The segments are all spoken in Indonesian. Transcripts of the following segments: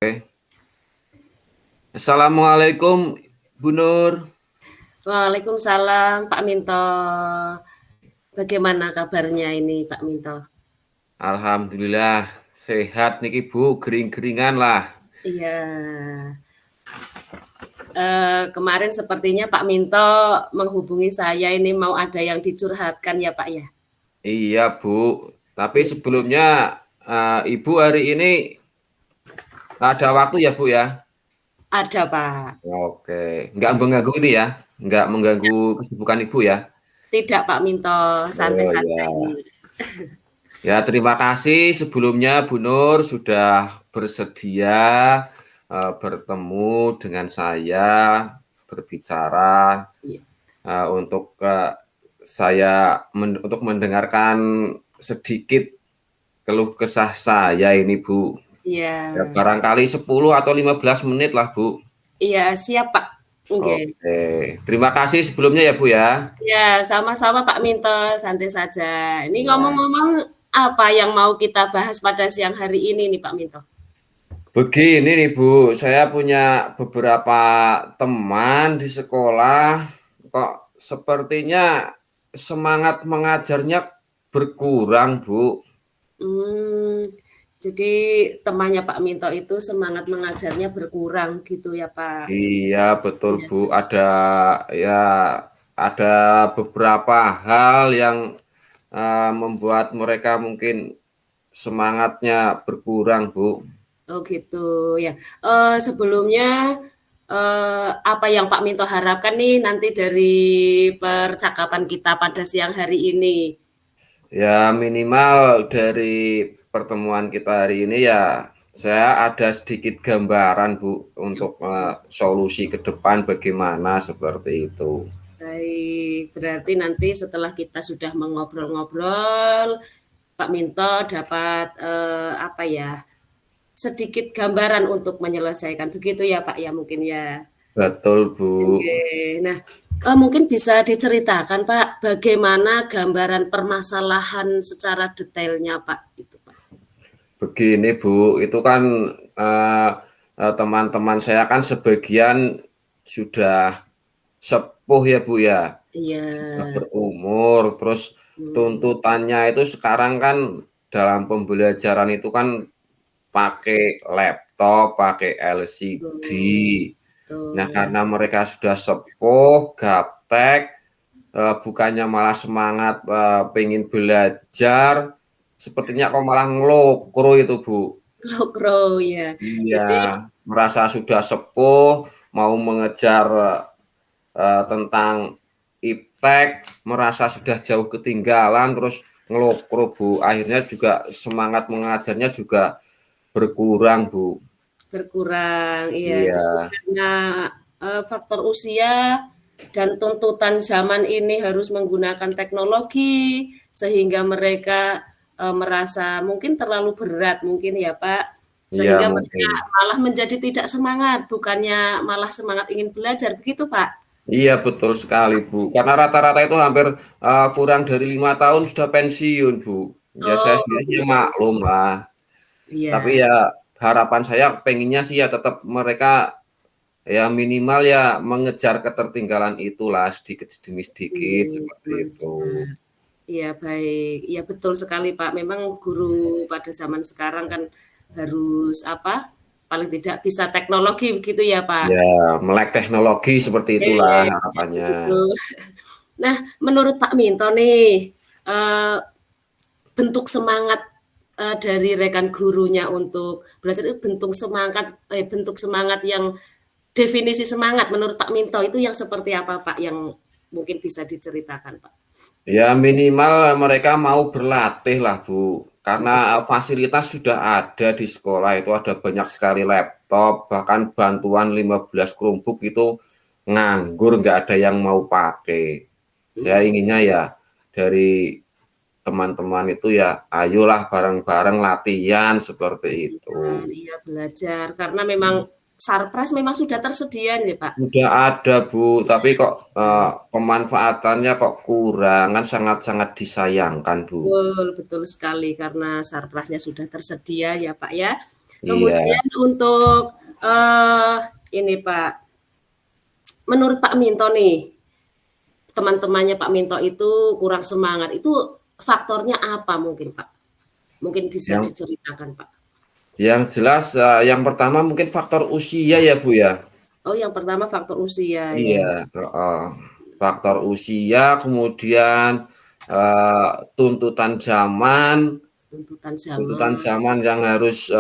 Oke. Assalamualaikum Bu Nur. Waalaikumsalam Pak Minto. Bagaimana kabarnya ini Pak Minto? Alhamdulillah sehat niki Bu, gering-geringan lah. Iya. Kemarin sepertinya Pak Minto menghubungi saya ini mau ada yang dicurhatkan ya Pak ya? Iya Bu, tapi Iya. sebelumnya Ibu hari ini ada waktu ya Bu ya? Ada Pak. Oke, nggak mengganggu ini ya? Nggak mengganggu kesibukan Ibu ya? Tidak Pak Minto, santai Oh saja ya. ini. Ya terima kasih sebelumnya Bu Nur sudah bersedia bertemu dengan saya, berbicara Iya. untuk saya untuk mendengarkan sedikit keluh kesah saya ini Bu. Ya Iya. barangkali 10 atau 15 menit lah Bu. Iya, siap Pak. Nggih. Oke, terima kasih sebelumnya ya Bu ya. Ya, sama-sama Pak Minto, santai saja. Ini Ya. ngomong-ngomong apa yang mau kita bahas pada siang hari ini nih Pak Minto? Begini nih Bu, saya punya beberapa teman di sekolah, kok sepertinya semangat mengajarnya berkurang Bu. Mmm, jadi temannya Pak Minto itu semangat mengajarnya berkurang gitu ya, Pak? Iya betul Iya. Bu, ya ada beberapa hal yang membuat mereka mungkin semangatnya berkurang Bu. Oh gitu ya. Sebelumnya, apa yang Pak Minto harapkan nih nanti dari percakapan kita pada siang hari ini? Ya minimal dari pertemuan kita hari ini ya, saya ada sedikit gambaran Bu, untuk, solusi ke depan bagaimana seperti itu. Baik, berarti nanti setelah kita sudah mengobrol-ngobrol, Pak Minto dapat, apa ya, sedikit gambaran untuk menyelesaikan, begitu ya, Pak, ya mungkin ya? Betul Bu. Oke. Nah, mungkin bisa diceritakan, Pak, bagaimana gambaran permasalahan secara detailnya, Pak, itu, Pak? Begini Bu, itu kan, eee eee, teman-teman saya kan sebagian sudah sepuh ya Bu ya, Iya, sudah berumur, terus mmm, tuntutannya itu sekarang kan dalam pembelajaran itu kan pakai laptop, pakai LCD. betul, Nah, betul. karena mereka sudah sepuh, gaptek, bukannya malah semangat, pengen belajar, sepertinya kok malah ngelokro itu, Bu. Lokro, ya. Iya, Jadi merasa sudah sepuh, mau mengejar, tentang iptek, merasa sudah jauh ketinggalan, terus ngelokro, Bu. Akhirnya juga semangat mengajarnya juga berkurang, Bu. berkurang, iya. Iya, Jadi karena, faktor usia dan tuntutan zaman ini harus menggunakan teknologi, sehingga mereka, merasa mungkin terlalu berat mungkin ya, Pak, iya sehingga mereka mungkin. malah menjadi tidak semangat, bukannya malah semangat ingin belajar, begitu, Pak? Iya betul sekali, Bu. Karena rata-rata itu hampir, kurang dari 5 tahun sudah pensiun, Bu. Ya saya Oh, sendiri sih gitu. maklum lah, tapi Iya. ya harapan saya pengennya sih ya tetap mereka ya minimal ya mengejar ketertinggalan itulah sedikit demi sedikit Ingin seperti itu. mengejar. Iya, baik. Iya, betul sekali, Pak. Memang guru pada zaman sekarang kan harus apa, paling tidak bisa teknologi begitu ya, Pak? Ya melek teknologi seperti itulah Oke, harapannya. begitu. Nah, menurut Pak Minto nih, eee, bentuk semangat, dari rekan gurunya untuk belajar itu bentuk semangat yang definisi semangat menurut Pak Minto itu yang seperti apa, Pak? Yang mungkin bisa diceritakan, Pak? Ya minimal mereka mau berlatih lah Bu, karena fasilitas sudah ada di sekolah itu ada banyak sekali laptop, bahkan bantuan 15 Chromebook itu nganggur, nggak ada yang mau pakai. Saya Mmm. inginnya ya dari teman-teman itu ya ayolah bareng-bareng latihan seperti itu. Iya, iya belajar karena memang sarpras memang sudah tersedia nih, Pak? Sudah ada, Bu, tapi kok, pemanfaatannya kok kurang, kan sangat-sangat disayangkan, Bu. Betul, betul sekali karena sarprasnya sudah tersedia ya, Pak, ya. Iya. Kemudian untuk, ini, Pak, menurut Pak Minto nih, teman-temannya Pak Minto itu kurang semangat, itu faktornya apa mungkin, Pak? Mungkin bisa Yang diceritakan, Pak. yang jelas, yang pertama mungkin faktor usia ya, Bu, ya. Oh, yang pertama faktor usia ya, Iya, heeh. Faktor usia, kemudian, tuntutan zaman tuntutan tuntutan zaman, zaman yang harus,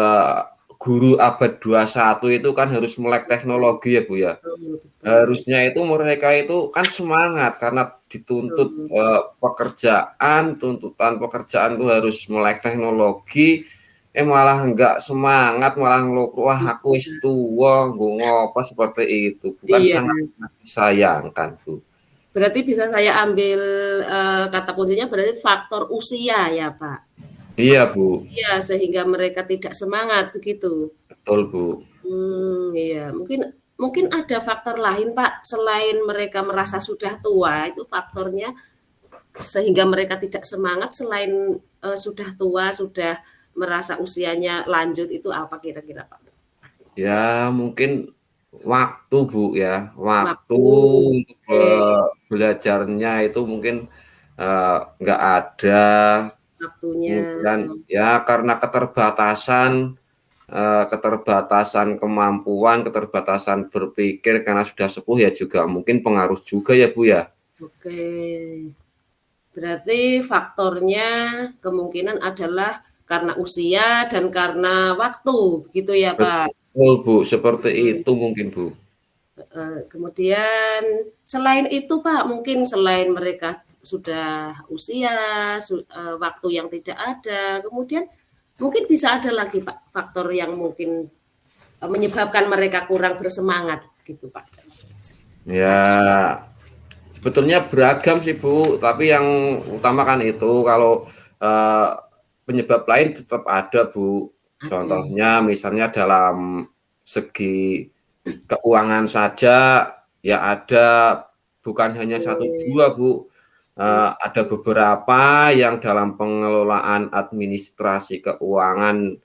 guru abad 21 itu kan harus melek teknologi ya, Bu, ya. betul betul Harusnya itu mereka itu kan semangat karena dituntut, betul. tuntutan pekerjaan itu harus melek teknologi, malah enggak semangat, malah ngeluh, "Wah aku wis tuwa, nggo ngopo," seperti itu. Bukan Iya, sangat disayangkan, Bu. berarti bisa saya ambil, kata kuncinya berarti faktor usia ya, Pak? Iya, Faktor Bu, usia sehingga mereka tidak semangat begitu? betul, Bu. Iya, mungkin mungkin ada faktor lain, Pak, selain mereka merasa sudah tua, itu faktornya sehingga mereka tidak semangat selain, sudah tua, sudah merasa usianya lanjut, itu apa kira-kira, Pak? Ya mungkin waktu, Bu, ya, waktu Waktu, untuk, oke, belajarnya itu mungkin, nggak ada. waktunya, Kemudian ya karena keterbatasan kemampuan, keterbatasan berpikir karena sudah sepuh ya juga mungkin pengaruh juga ya, Bu, ya? oke. Berarti faktornya kemungkinan adalah karena usia dan karena waktu, gitu ya, Pak? Betul, Bu, seperti Mmm. itu mungkin, Bu. Kemudian selain itu, Pak, mungkin selain mereka sudah usia, waktu yang tidak ada, kemudian mungkin bisa ada lagi, Pak, faktor yang mungkin, menyebabkan mereka kurang bersemangat gitu, Pak? Ada Ya, sebetulnya beragam sih, Bu, tapi yang utama kan itu kalau, eee, penyebab lain tetap ada, Bu. ada, Contohnya misalnya dalam segi keuangan saja, ya ada, bukan hanya satu oke, 2 Bu, ada beberapa yang dalam pengelolaan administrasi keuangan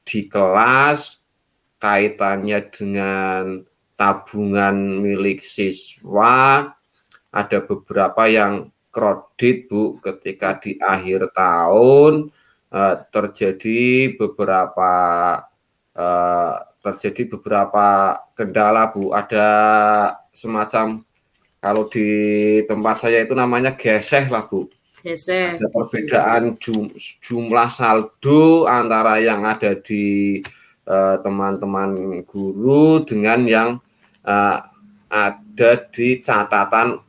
di kelas, kaitannya dengan tabungan milik siswa, ada beberapa yang kredit, Bu, ketika di akhir tahun, terjadi beberapa eee, kendala, Bu. Ada semacam kalau di tempat saya itu namanya geseh lah, Bu. gesek Ada gitu. perbedaan jumlah saldo antara yang ada di, teman-teman guru dengan yang, eee, ada di catatan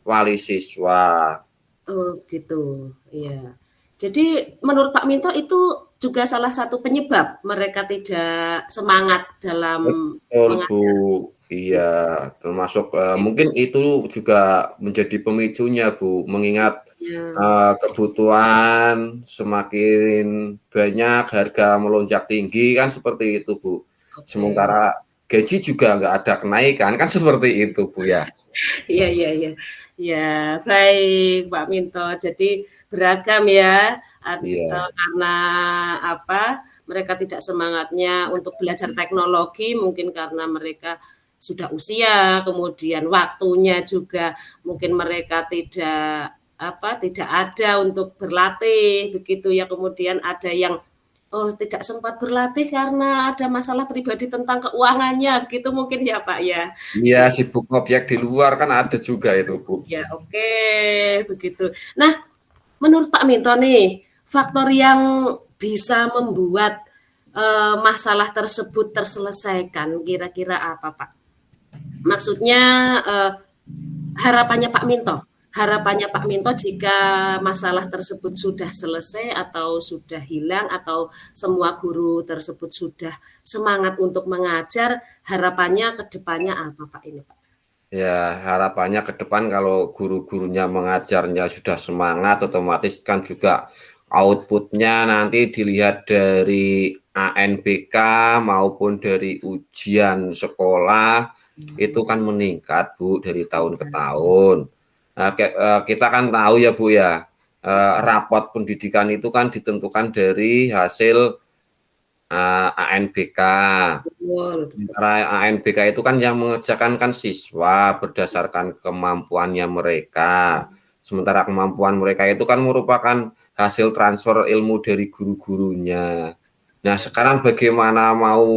wali siswa. Oh gitu, iya. Jadi menurut Pak Minto itu juga salah satu penyebab mereka tidak semangat dalam Betul, Bu. mengajar Iya, gitu. termasuk, Oke, mungkin itu juga menjadi pemicunya, Bu, mengingat, ya, kebutuhan semakin banyak, harga melonjak tinggi, kan seperti itu, Bu. oke. Sementara gaji juga nggak ada kenaikan, kan seperti itu, Bu, ya. Iya iya iya. Ya, baik Pak Minto. Jadi beragam ya, Iya, karena apa, mereka tidak semangatnya untuk belajar teknologi mungkin karena mereka sudah usia, kemudian waktunya juga mungkin mereka tidak apa, tidak ada untuk berlatih begitu ya, kemudian ada yang oh, tidak sempat berlatih karena ada masalah pribadi tentang keuangannya, begitu mungkin ya, Pak, ya? iya, Gitu. sibuk ngobjek di luar kan ada juga itu, Bu. Ya, oke, begitu. Nah, menurut Pak Minto nih, faktor yang bisa membuat, masalah tersebut terselesaikan kira-kira apa, Pak? Maksudnya, harapannya Pak Minto harapannya Pak Minto jika masalah tersebut sudah selesai atau sudah hilang atau semua guru tersebut sudah semangat untuk mengajar, harapannya ke depannya apa, Pak, ini, Pak? Ya, harapannya ke depan kalau guru-gurunya mengajarnya sudah semangat, otomatis kan juga outputnya nanti dilihat dari ANBK maupun dari ujian sekolah itu kan meningkat Bu dari tahun ke tahun. Kita kan tahu ya Bu ya, rapot pendidikan itu kan ditentukan dari hasil ANBK. Sementara ANBK itu kan yang mengerjakan kan siswa berdasarkan kemampuannya mereka. Sementara kemampuan mereka itu kan merupakan hasil transfer ilmu dari guru-gurunya. Nah, sekarang bagaimana mau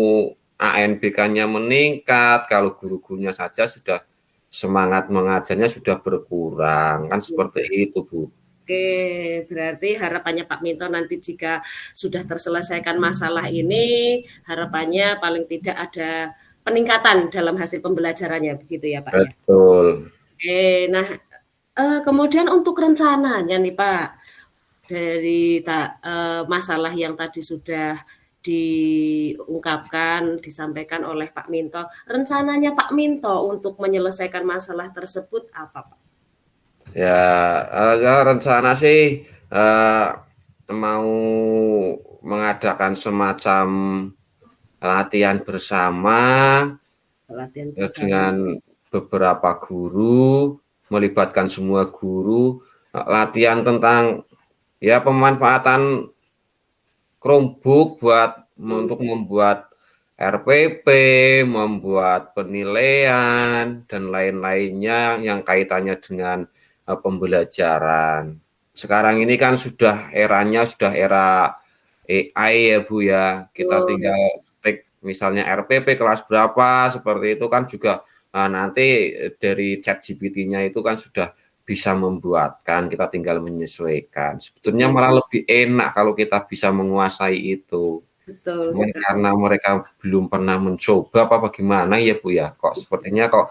ANBK-nya meningkat kalau guru-gurunya saja sudah semangat mengajarnya sudah berkurang, kan seperti itu, Bu. Oke, berarti harapannya Pak Minto nanti jika sudah terselesaikan masalah ini, harapannya paling tidak ada peningkatan dalam hasil pembelajarannya, begitu ya Pak ya? Betul. Oke, nah kemudian untuk rencananya nih Pak, dari masalah yang tadi sudah diungkapkan, disampaikan oleh Pak Minto, rencananya Pak Minto untuk menyelesaikan masalah tersebut apa Pak? Ya, rencana sih mau mengadakan semacam latihan bersama Latihan bersama. dengan beberapa guru, melibatkan semua guru, latihan tentang ya pemanfaatan Chromebook untuk membuat RPP, membuat penilaian dan lain-lainnya yang kaitannya dengan pembelajaran. Sekarang ini kan sudah era AI ya Bu ya. Kita tinggal ketik misalnya RPP kelas berapa seperti itu kan juga nanti dari ChatGPT-nya itu kan sudah bisa membuatkan, kita tinggal menyesuaikan. Sebetulnya malah lebih enak kalau kita bisa menguasai itu. Betul Cuman sekali. karena mereka belum pernah mencoba apa bagaimana ya Bu ya, kok sepertinya kok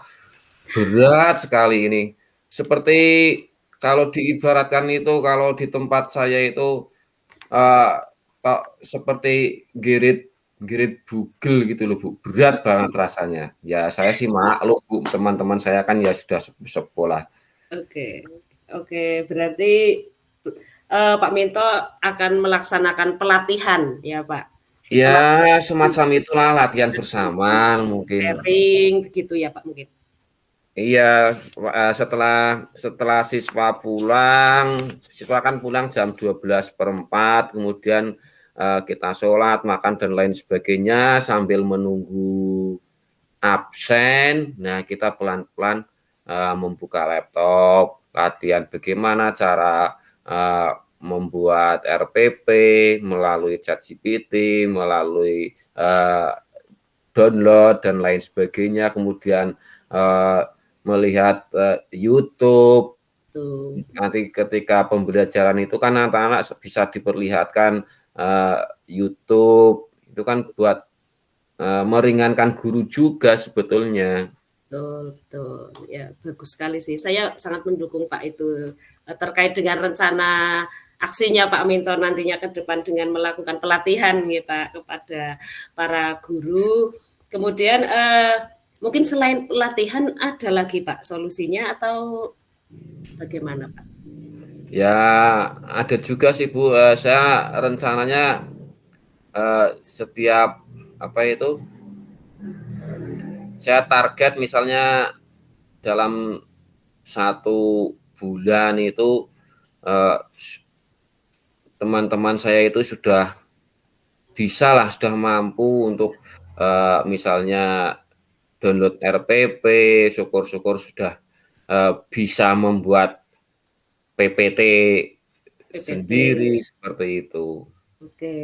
berat sekali ini. Seperti kalau diibaratkan itu, kalau di tempat saya itu kok seperti girit bugel gitu loh Bu, berat banget rasanya. Ya saya sih maklum Bu, teman-teman saya kan ya sudah sepuh lah. Oke, oke, berarti Pak Minto akan melaksanakan pelatihan ya Pak? Ya semacam itulah latihan bersama mungkin. Sharing begitu ya Pak mungkin? Iya, setelah siswa kan pulang jam 12:04, kemudian kita sholat, makan dan lain sebagainya sambil menunggu absen. Nah, kita pelan-pelan membuka laptop, latihan bagaimana cara membuat RPP melalui ChatGPT, melalui download dan lain sebagainya, kemudian melihat YouTube. Nanti ketika pembelajaran itu kan anak-anak bisa diperlihatkan YouTube, itu kan buat meringankan guru juga sebetulnya. Betul, betul. Ya, bagus sekali sih. Saya sangat mendukung Pak itu terkait dengan rencana aksinya Pak Minto nantinya ke depan dengan melakukan pelatihan ya Pak kepada para guru. Kemudian mungkin selain pelatihan ada lagi Pak solusinya atau bagaimana Pak? Ya ada juga sih Bu, saya rencananya setiap apa itu, saya target misalnya dalam 1 bulan itu teman-teman saya itu sudah sudah mampu untuk misalnya download RPP, syukur-syukur sudah bisa membuat PPT sendiri seperti itu. Oke,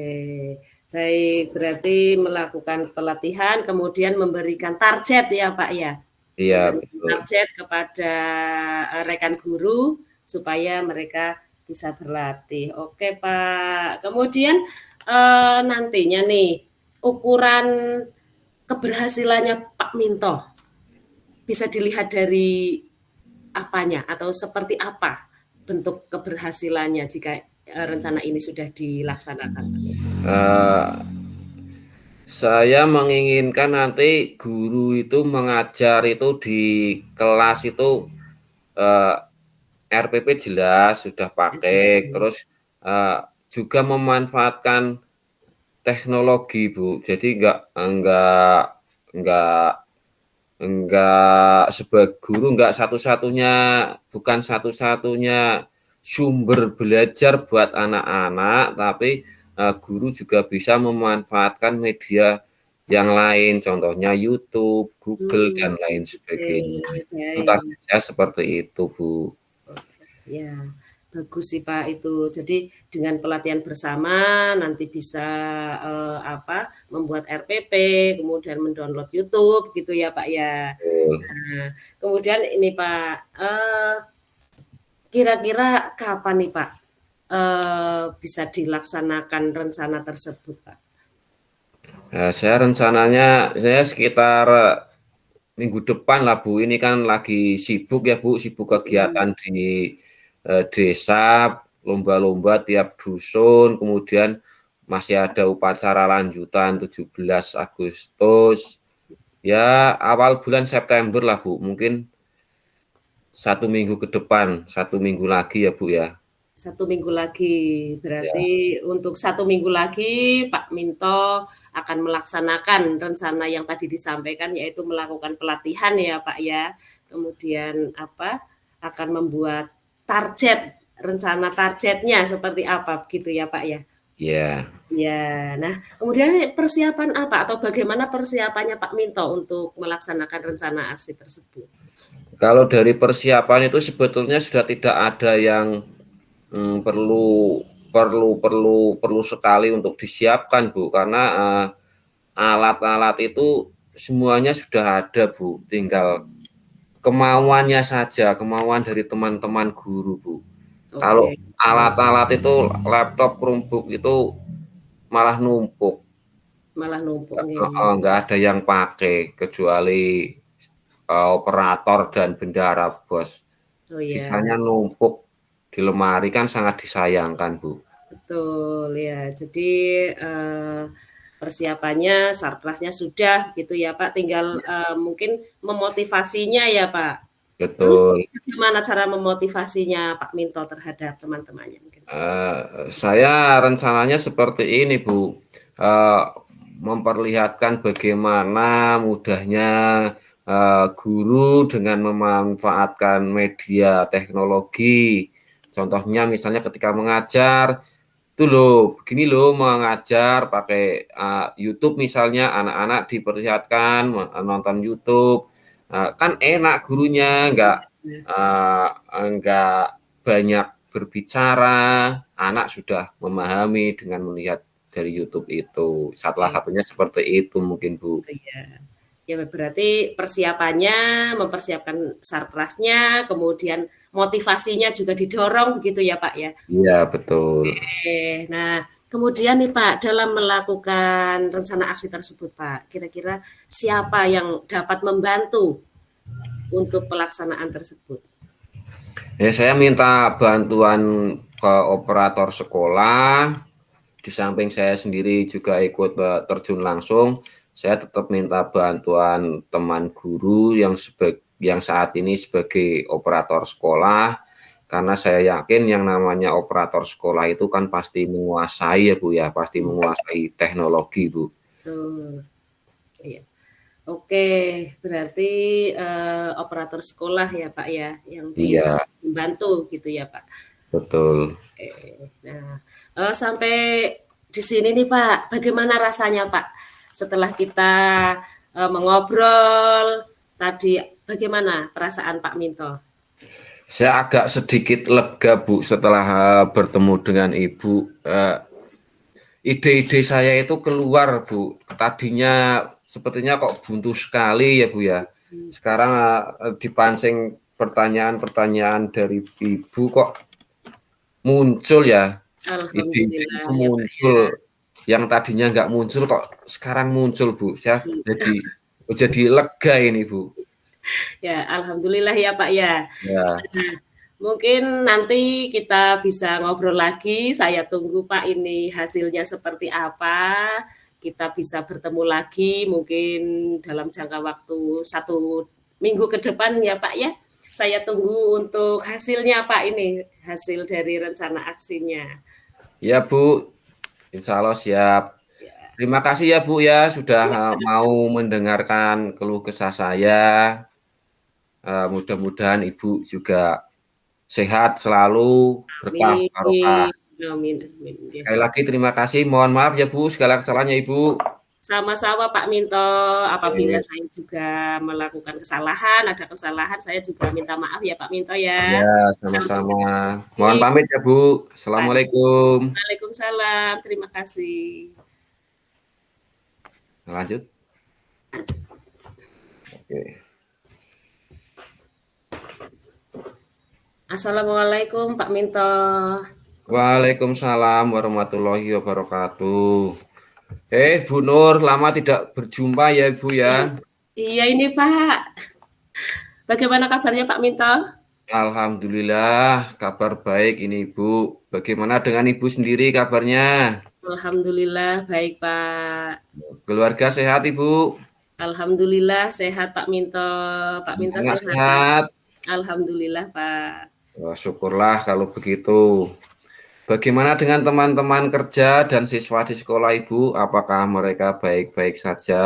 baik. Berarti melakukan pelatihan, kemudian memberikan target ya Pak ya? Iya, Memberikan betul. target kepada rekan guru supaya mereka bisa berlatih. Oke Pak. Kemudian nantinya nih ukuran keberhasilannya Pak Minto bisa dilihat dari apanya atau seperti apa bentuk keberhasilannya jika rencana ini sudah dilaksanakan? Saya menginginkan nanti guru itu mengajar itu di kelas itu RPP jelas sudah pakai, terus juga memanfaatkan teknologi, Bu. Jadi enggak sebagai guru enggak satu-satunya, bukan satu-satunya sumber belajar buat anak-anak, tapi guru juga bisa memanfaatkan media yang lain, contohnya YouTube, Google, dan lain Oke, sebagainya. Itu baik. target saya seperti itu, Bu. Ya, bagus sih Pak itu. Jadi dengan pelatihan bersama nanti bisa membuat RPP, kemudian mendownload YouTube gitu ya Pak ya. Betul. Nah, kemudian ini Pak, kira-kira kapan nih Pak bisa dilaksanakan rencana tersebut Pak? Saya rencananya saya sekitar minggu depan lah Bu, ini kan lagi sibuk ya Bu, sibuk Mhm. kegiatan di desa, lomba-lomba tiap dusun, kemudian masih ada upacara lanjutan 17 Agustus. Ya awal bulan September lah Bu, mungkin 1 minggu ke depan, 1 minggu lagi ya Bu ya. 1 minggu lagi, Ya, berarti untuk 1 minggu lagi Pak Minto akan melaksanakan rencana yang tadi disampaikan, yaitu melakukan pelatihan ya Pak ya. Kemudian akan membuat target, rencana targetnya seperti apa begitu ya Pak ya? ya. Ya, nah kemudian persiapan apa atau bagaimana persiapannya Pak Minto untuk melaksanakan rencana aksi tersebut? Kalau dari persiapan itu sebetulnya sudah tidak ada yang perlu perlu sekali untuk disiapkan, Bu, karena, alat-alat itu semuanya sudah ada, Bu, tinggal kemauannya saja, kemauan dari teman-teman guru, Bu. Kalau Oke, alat-alat itu laptop, Chromebook itu malah numpuk, malah numpuk nggih. heeh, nggak ada yang pakai kecuali, operator dan bendahara bos. Oh ya. Sisanya numpuk di lemari kan sangat disayangkan, Bu. Betul, ya. Jadi, persiapannya, sarprasnya sudah gitu ya, Pak, tinggal, mungkin memotivasinya ya, Pak. Terus Betul. bagaimana cara memotivasinya Pak Minto terhadap teman-temannya mungkin? Saya rencananya seperti ini, Bu, eee, memperlihatkan bagaimana mudahnya, guru dengan memanfaatkan media teknologi. Contohnya misalnya ketika mengajar, "Tuh loh, begini loh mengajar pakai, YouTube," misalnya anak-anak diperlihatkan nonton YouTube, kan enak gurunya, Nah, nggak banyak berbicara, anak sudah memahami dengan melihat dari YouTube itu. Salah oke. satunya seperti itu mungkin, Bu. Oh iya. Ya berarti persiapannya, mempersiapkan sarprasnya, kemudian motivasinya juga didorong begitu ya, Pak, ya? Iya, betul. Oke. Nah, kemudian nih Pak, dalam melakukan rencana aksi tersebut Pak, kira-kira siapa yang dapat membantu untuk pelaksanaan tersebut? Ya saya minta bantuan ke operator sekolah, di samping saya sendiri juga ikut, terjun langsung, saya tetap minta bantuan teman guru yang saat ini sebagai operator sekolah, karena saya yakin yang namanya operator sekolah itu kan pasti menguasai ya, Bu, ya, pasti menguasai teknologi, Bu. Betul, iya. Oke, berarti, operator sekolah ya Pak ya, yang Iya, membantu gitu ya Pak? betul. Oke. Nah, sampai di sini nih Pak, bagaimana rasanya Pak, setelah kita, mengobrol tadi, bagaimana perasaan Pak Minto? Saya agak sedikit lega, Bu, setelah, bertemu dengan Ibu, ide-ide saya itu keluar, Bu. Tadinya sepertinya kok buntu sekali ya, Bu, ya. Mmm, Sekarang, dipancing pertanyaan-pertanyaan dari Ibu kok muncul ya, ide-ide alhamdulillah itu ya Pak ya. muncul, yang tadinya nggak muncul kok sekarang muncul, Bu. Saya jadi lega ini, Bu. Ya, alhamdulillah ya Pak ya. Ya, Nah, mungkin nanti kita bisa ngobrol lagi, saya tunggu Pak ini hasilnya seperti apa, kita bisa bertemu lagi mungkin dalam jangka waktu 1 minggu ke depan ya Pak ya. Saya tunggu untuk hasilnya Pak ini, hasil dari rencana aksinya. Ya Bu, insya Allah siap. Ya, Terima kasih ya Bu ya sudah iya, mau mendengarkan keluh kesah saya. Mudah-mudahan Ibu juga sehat selalu, berkah barokah. amin, amin, amin, ya. Sekali lagi terima kasih. Mohon maaf ya Bu, segala kesalahannya Ibu. Sama-sama Pak Minto, apabila Oke. saya juga melakukan kesalahan, ada kesalahan, saya juga minta maaf ya Pak Minto ya. Ya, Sampai sama-sama. ketemu Mohon lagi. pamit ya Bu. Assalamualaikum. Waalaikumsalam, terima kasih. Lanjut. Oke. Assalamualaikum Pak Minto. Waalaikumsalam warahmatullahi wabarakatuh. Bu Nur, lama tidak berjumpa ya Ibu ya. Iya ini Pak. Bagaimana kabarnya Pak Minto? Alhamdulillah, kabar baik ini Ibu. Bagaimana dengan Ibu sendiri kabarnya? Alhamdulillah baik Pak. Keluarga sehat Ibu? Alhamdulillah sehat Pak Minto. Pak Minto Anak sehat? sehat? Alhamdulillah Pak. Oh, syukurlah kalau begitu. Bagaimana dengan teman-teman kerja dan siswa di sekolah Ibu? Apakah mereka baik-baik saja?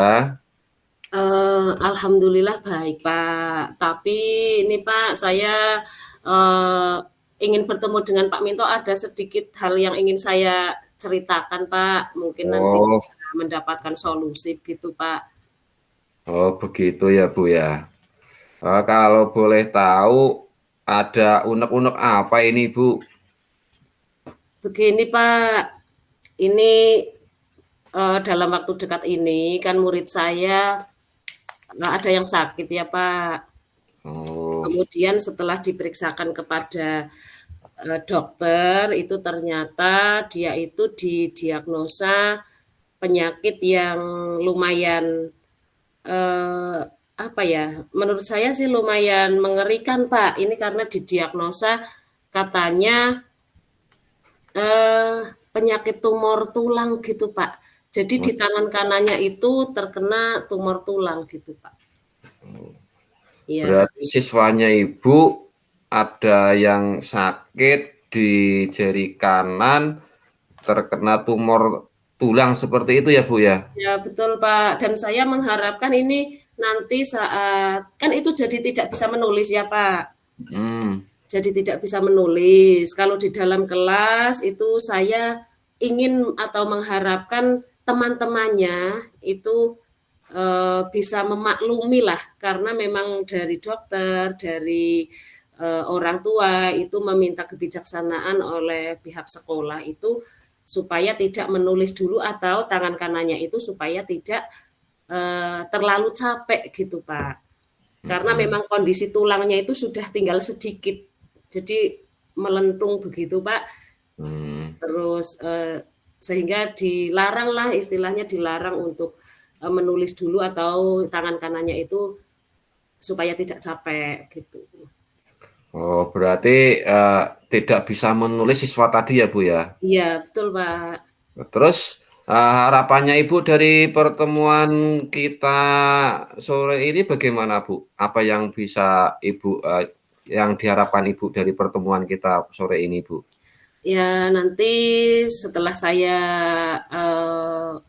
Alhamdulillah baik Pak. Tapi ini Pak saya eh, ingin bertemu dengan Pak Minto, ada sedikit hal yang ingin saya ceritakan Pak. Mungkin nanti Oh, bisa mendapatkan solusi gitu Pak. oh begitu ya Bu ya. Kalau boleh tahu, ada unek-unek apa ini Bu? Begini Pak, ini dalam waktu dekat ini kan murid saya ada yang sakit ya Pak. Oh, Kemudian setelah diperiksakan kepada dokter, itu ternyata dia itu didiagnosa penyakit yang lumayan, apa ya, menurut saya sih lumayan mengerikan Pak. Ini karena didiagnosa katanya penyakit tumor tulang gitu Pak. Jadi di tangan kanannya itu terkena tumor tulang gitu Pak. Iya. berarti siswanya Ibu ada yang sakit di jari kanan terkena tumor tulang seperti itu ya Bu ya? Ya betul Pak, dan saya mengharapkan ini nanti saat kan itu jadi tidak bisa menulis ya Pak. Hmm. Jadi tidak bisa menulis. Kalau di dalam kelas itu saya ingin atau mengharapkan teman-temannya itu bisa memaklumi lah karena memang dari dokter, dari orang tua itu meminta kebijaksanaan oleh pihak sekolah itu supaya tidak menulis dulu atau tangan kanannya itu supaya tidak terlalu capek gitu Pak. Karena Hmm. memang kondisi tulangnya itu sudah tinggal sedikit. Jadi melentung begitu Pak. Hmm. Terus sehingga dilarang lah istilahnya dilarang untuk menulis dulu atau tangan kanannya itu supaya tidak capek gitu. Oh, berarti tidak bisa menulis siswa tadi ya Bu ya? Iya betul Pak. Terus harapannya Ibu dari pertemuan kita sore ini bagaimana Bu? Apa yang bisa Ibu yang diharapkan Ibu dari pertemuan kita sore ini Bu? Ya nanti setelah saya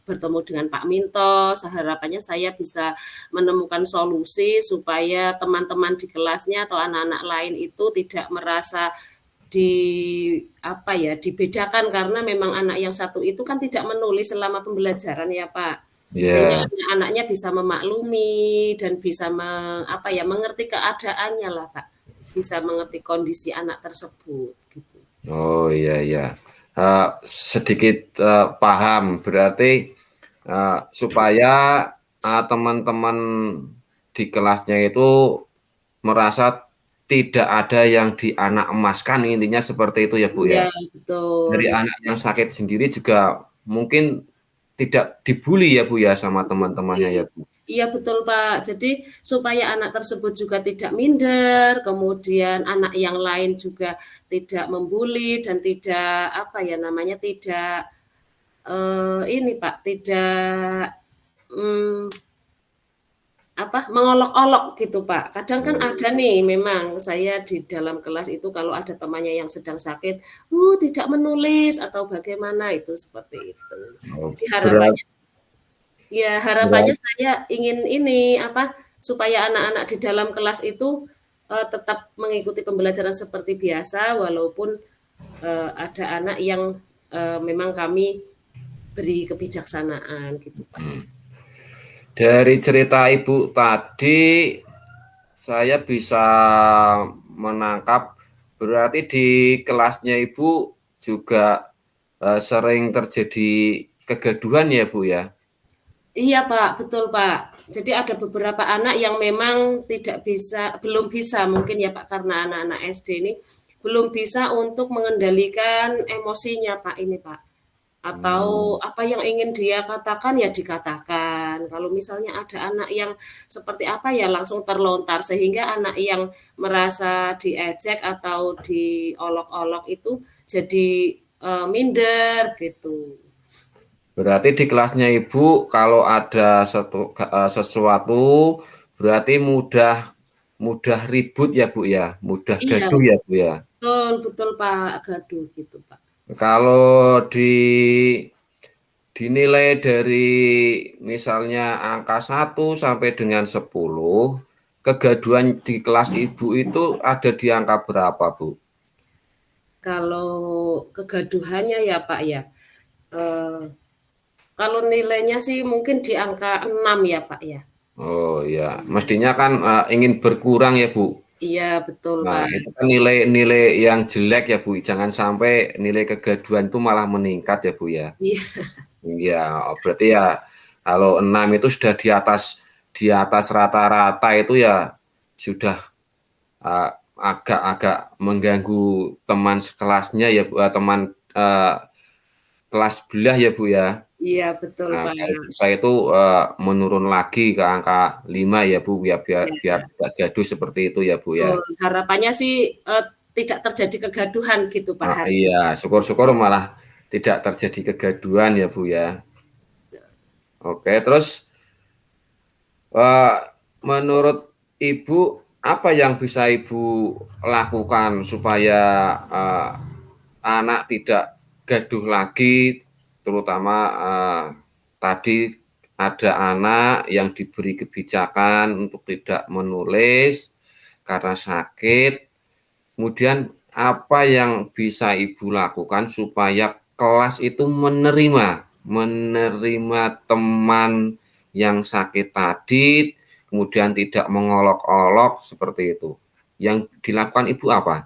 bertemu dengan Pak Minto, harapannya saya bisa menemukan solusi supaya teman-teman di kelasnya atau anak-anak lain itu tidak merasa di apa ya dibedakan karena memang anak yang satu itu kan tidak menulis selama pembelajaran ya Pak. Sehingga Ya, anak-anaknya bisa memaklumi dan bisa apa ya mengerti keadaannya lah Pak. Bisa mengerti kondisi anak tersebut gitu. oh iya iya. Sedikit paham berarti supaya teman-teman di kelasnya itu merasa tidak ada yang dianak emaskan intinya seperti itu ya Bu Iya ya. betul. Dari anak yang sakit sendiri juga mungkin tidak dibully ya Bu ya sama teman-temannya ya Bu. Iya betul Pak. Jadi supaya anak tersebut juga tidak minder, kemudian anak yang lain juga tidak membuli dan tidak apa ya namanya tidak ini Pak, tidak apa mengolok-olok gitu, Pak. Kadang kan ada nih memang saya di dalam kelas itu kalau ada temannya yang sedang sakit, tidak menulis atau bagaimana itu seperti itu. Oh, Jadi berat harapannya berat saya ingin ini, supaya anak-anak di dalam kelas itu, tetap mengikuti pembelajaran seperti biasa walaupun, ada anak yang, memang kami beri kebijaksanaan gitu, Pak. dari cerita Ibu tadi, saya bisa menangkap berarti di kelasnya Ibu juga, sering terjadi kegaduhan ya, Bu, ya? Iya, Pak, betul, Pak. Jadi ada beberapa anak yang memang belum bisa mungkin ya, Pak, karena anak-anak SD ini belum bisa untuk mengendalikan emosinya, Pak, ini, Pak. Atau Mmm, apa yang ingin dia katakan ya dikatakan. Kalau misalnya ada anak yang seperti apa ya langsung terlontar sehingga anak yang merasa diejek atau diolok-olok itu jadi, minder gitu. berarti di kelasnya Ibu kalau ada sesuatu berarti mudah mudah ribut ya, Bu, ya? Mudah Iya, gaduh ya, Bu, ya? betul betul, Pak, gaduh gitu, Pak. Kalau dinilai dari misalnya angka 1 sampai dengan 10, kegaduhan di kelas Ibu itu ada di angka berapa, Bu? Kalau kegaduhannya ya, Pak, ya, eee, kalau nilainya sih mungkin di angka 6 ya, Pak, ya. Oh ya, mestinya kan, ingin berkurang ya, Bu? Iya betul, Nah, Pak. itu kan nilai-nilai yang jelek ya, Bu, jangan sampai nilai kegaduhan itu malah meningkat ya, Bu, ya? Iya Iya, berarti ya kalau 6 itu sudah di atas rata-rata itu ya sudah, eee, agak-agak mengganggu teman sekelasnya ya, Bu, teman, kelas sebelah ya, Bu, ya. iya betul, Nah, Pak. kalau bisa itu, menurun lagi ke angka 5 ya, Bu, biar biar Iya, biar tidak gaduh seperti itu ya, Bu, ya. betul. Harapannya sih, tidak terjadi kegaduhan gitu, Pak, Iya, harapannya. syukur-syukur malah tidak terjadi kegaduhan ya, Bu, ya. Oke, terus, eee, menurut Ibu, apa yang bisa Ibu lakukan supaya, eee, anak tidak gaduh lagi, terutama, tadi ada anak yang diberi kebijakan untuk tidak menulis karena sakit. Kemudian apa yang bisa Ibu lakukan supaya kelas itu menerima teman yang sakit tadi, kemudian tidak mengolok-olok seperti itu. Yang dilakukan Ibu apa?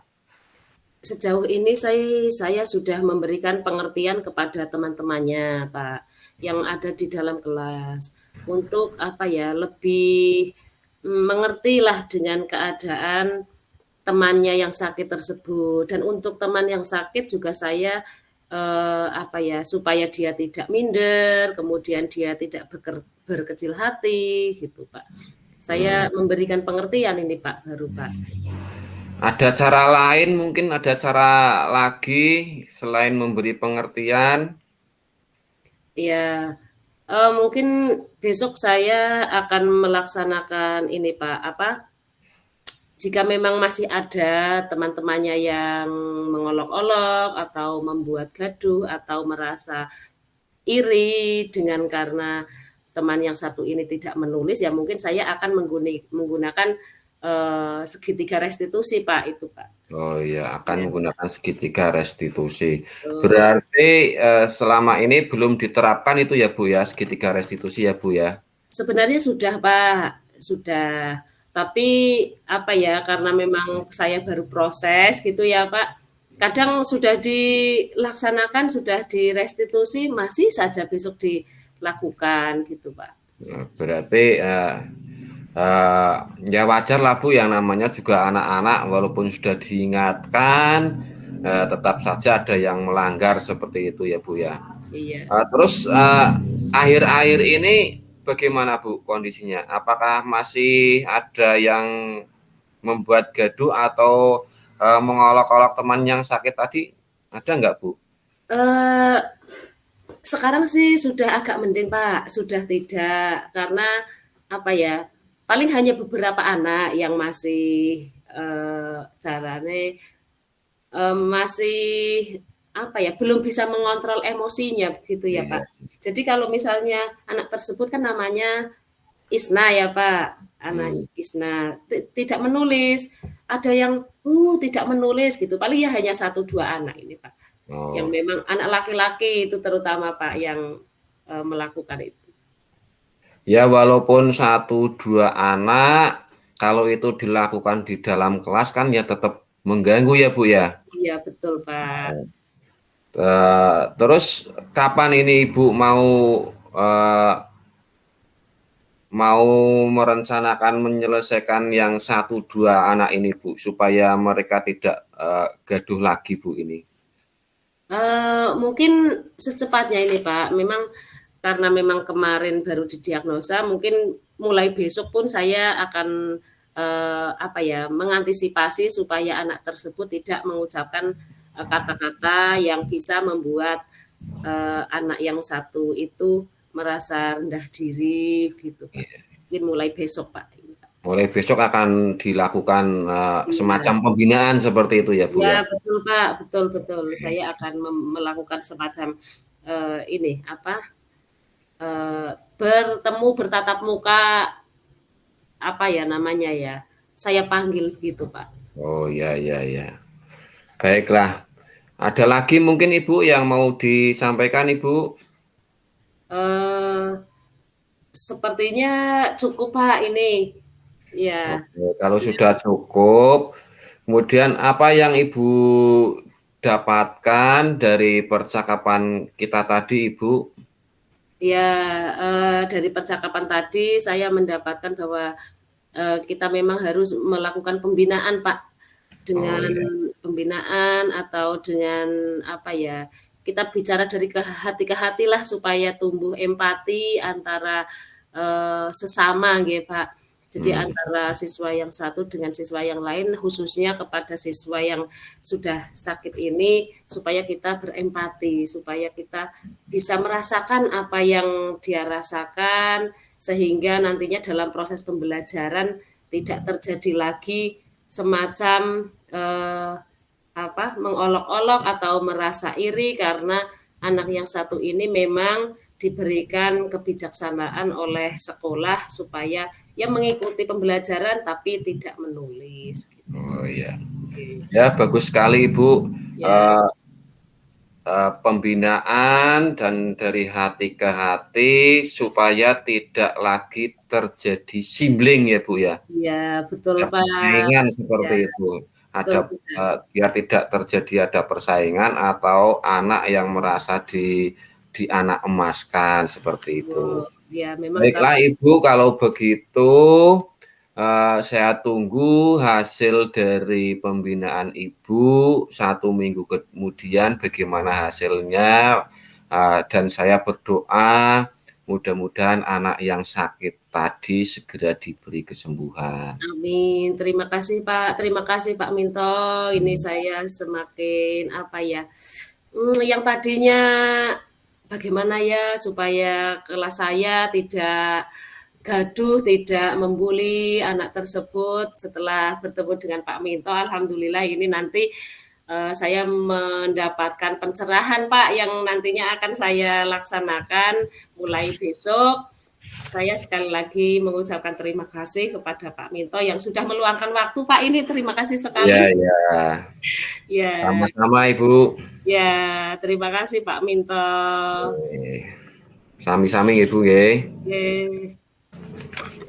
Sejauh ini saya sudah memberikan pengertian kepada teman-temannya, Pak, yang ada di dalam kelas. Untuk apa ya, lebih, mengertilah dengan keadaan temannya yang sakit tersebut. Dan untuk teman yang sakit juga saya, supaya dia tidak minder, kemudian dia tidak berkecil hati gitu, Pak. Mmm, Saya memberikan pengertian ini, Pak, baru, Pak. ada cara lain mungkin ada cara lagi selain memberi pengertian? Iya, mungkin besok saya akan melaksanakan ini, Pak, jika memang masih ada teman-temannya yang mengolok-olok atau membuat gaduh atau merasa iri karena teman yang satu ini tidak menulis, ya mungkin saya akan menggunakan, segitiga restitusi, Pak, itu, Pak. Oh iya, akan Ya, menggunakan segitiga restitusi. betul. Berarti, selama ini belum diterapkan itu ya, Bu, ya, segitiga restitusi ya, Bu, ya? Sebenarnya sudah, Pak, sudah. Tapi, apa ya, karena memang saya baru proses gitu ya, Pak, kadang sudah dilaksanakan, sudah direstitusi, masih saja besok dilakukan gitu, Pak. Berarti, eee, ya wajarlah, Bu, yang namanya juga anak-anak walaupun sudah diingatkan, tetap saja ada yang melanggar seperti itu ya, Bu, ya? Iya. Terus, akhir-akhir ini bagaimana, Bu, kondisinya? Apakah masih ada yang membuat gaduh atau, mengolok-olok teman yang sakit tadi, ada nggak, Bu? Eee, Sekarang sih sudah agak mending, Pak, sudah tidak karena, apa ya, paling hanya beberapa anak yang masih, carane, masih apa ya, belum bisa mengontrol emosinya begitu ya, Iya. Pak. Jadi kalau misalnya anak tersebut kan namanya Isna ya, Pak, anak Hmm. Isna, tidak menulis, ada yang, tidak menulis gitu, paling ya hanya satu 2 anak ini, Pak, yang Oh. memang anak laki-laki itu terutama, Pak, yang, melakukan itu. Ya walaupun 1, 2 anak, kalau itu dilakukan di dalam kelas kan ya tetap mengganggu ya, Bu, ya? Iya betul, Pak. Terus kapan ini Ibu eee, mau merencanakan menyelesaikan yang 1, 2 anak ini, Bu, supaya mereka tidak, gaduh lagi, Bu, ini? Mungkin secepatnya ini, Pak, memang karena memang kemarin baru didiagnosa, mungkin mulai besok pun saya akan, apa ya, mengantisipasi supaya anak tersebut tidak mengucapkan, kata-kata yang bisa membuat, anak yang satu itu merasa rendah diri gitu, Pak. Iya. Mungkin mulai besok, Pak, ini, Pak. Mulai besok akan dilakukan, Iya. semacam pembinaan seperti itu ya, Bu, Iya ya? betul, Pak, betul betul. Oke. Saya akan melakukan semacam, ini, apa, bertemu, bertatap muka, apa ya namanya ya, saya panggil begitu, Pak. Oh, ya ya ya. Baiklah. Ada lagi mungkin Ibu yang mau disampaikan, Ibu? Eee, Sepertinya cukup, Pak, ini. Iya. Oke, kalau Iya. sudah cukup, kemudian apa yang Ibu dapatkan dari percakapan kita tadi, Ibu? Iya, dari percakapan tadi saya mendapatkan bahwa, kita memang harus melakukan pembinaan, Pak. Oh, Dengan ya. pembinaan atau dengan apa ya, kita bicara dari hati ke hati lah supaya tumbuh empati antara, sesama nggih, Pak. Jadi Hmm. antara siswa yang satu dengan siswa yang lain, khususnya kepada siswa yang sudah sakit ini, supaya kita berempati, supaya kita bisa merasakan apa yang dia rasakan, sehingga nantinya dalam proses pembelajaran tidak terjadi lagi semacam, apa, mengolok-olok atau merasa iri karena anak yang satu ini memang diberikan kebijaksanaan oleh sekolah supaya ya mengikuti pembelajaran tapi tidak menulis gitu. Oh, iya. Oke. Ya, bagus sekali, Ibu. Ya, Eee Pembinaan dan dari hati ke hati supaya tidak lagi terjadi simbling ya, Bu, ya? iya betul, Ada Pak. persaingan Ya, seperti itu. betul Ada, betul. biar tidak terjadi ada persaingan atau anak yang merasa dianak emaskan, seperti itu. Betul. Ya memang Baiklah kalau Ibu, kalau begitu, saya tunggu hasil dari pembinaan Ibu 1 minggu kemudian bagaimana hasilnya, dan saya berdoa mudah-mudahan anak yang sakit tadi segera diberi kesembuhan. amin. Terima kasih, Pak. Terima kasih, Pak Minto. Ini saya semakin apa ya, yang tadinya bagaimana ya supaya kelas saya tidak gaduh, tidak membuli anak tersebut. Setelah bertemu dengan Pak Minto, alhamdulillah ini nanti, saya mendapatkan pencerahan, Pak, yang nantinya akan saya laksanakan mulai besok. Saya sekali lagi mengucapkan terima kasih kepada Pak Minto yang sudah meluangkan waktu, Pak, ini terima kasih Iya sekali. iya, Ya, sama-sama Ibu. ya, terima kasih Pak Minto. Oke, sami-sami Ibu nggih. Oke.